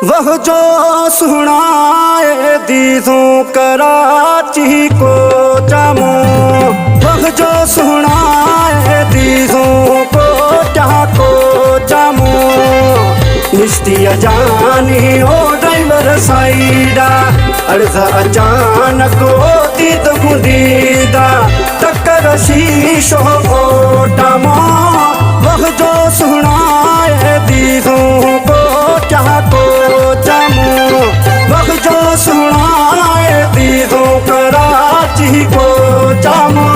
वह जो सुनाए दीदों कराची को जामो, वह जो सुनाए दीदों को जहाँ को जामो। निश्तिया जानी ओ ड्राइवर साइडा अर्जा अचानक ओ दीद गुदीदा टक्कर शीशो ओ टामो। वह जो सुनाए दीदों को जहाँ को जामो, वह जो सुनाए दीदों कराची को जामो।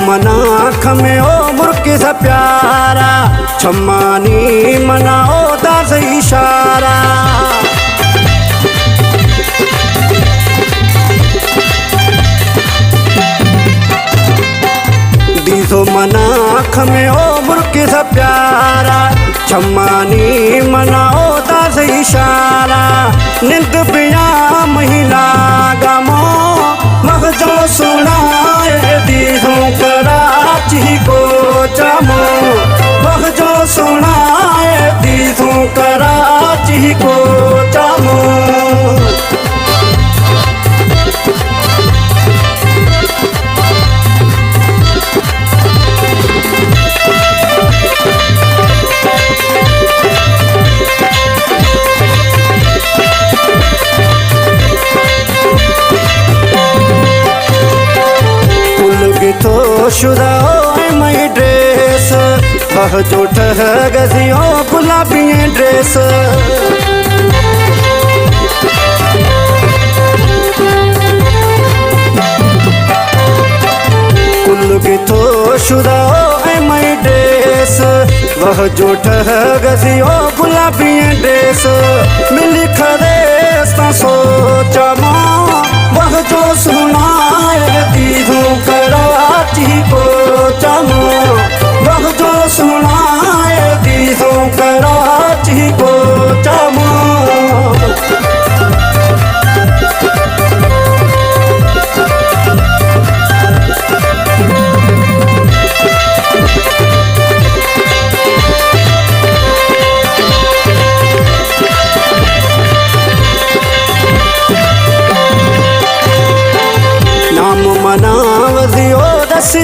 मनाख में ओ मुर्के सा प्यारा छम्मानी मनाओ दास इशारा। दीसो मनाख में ओ मुर्के सा प्यारा छम्मानी मनाओ दास इशारा। निंद पिया महिला गमो मग जो सुनाए दीदों कराची को जामो, वह जो सुनाए दीदों कराची को जामो। तो शुदा ओ मई ड्रेस वह जो ठहगजियो गुलाबी ड्रेस। कुल की तो शुदा ओ मई ड्रेस वह जो ठहगजियो गुलाबी ड्रेस। मिली खरे सोचा माँ वह जो सुनाए दीदों कराची को जामो, वह जो सुनाए दीदों कराची को जामो।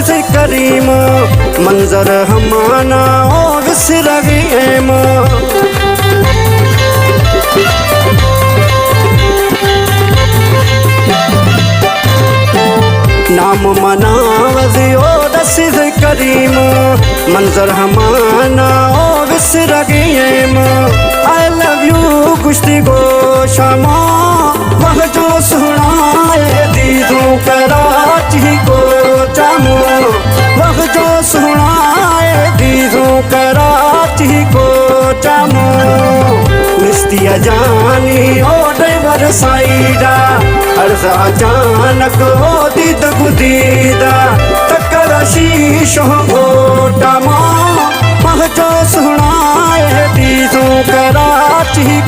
से करीम मंजर हमाना ओ विसर गएम। नाम मनावजी ओ दसी से करीम मंजर हमाना ओ विसर गएम। आई लव यू कुश्ती गो शामा वह जो सुनाए दीदों कराची को जामो, वह जो सुनाए दीदों कराची को जामो। निस्तिया जानी ओ ड्राइवर साइडा अर्जा अचानक ओ दीद गुदीदा टक्कर शीशो ओ टामो। वह जो सुनाए दीदों कराची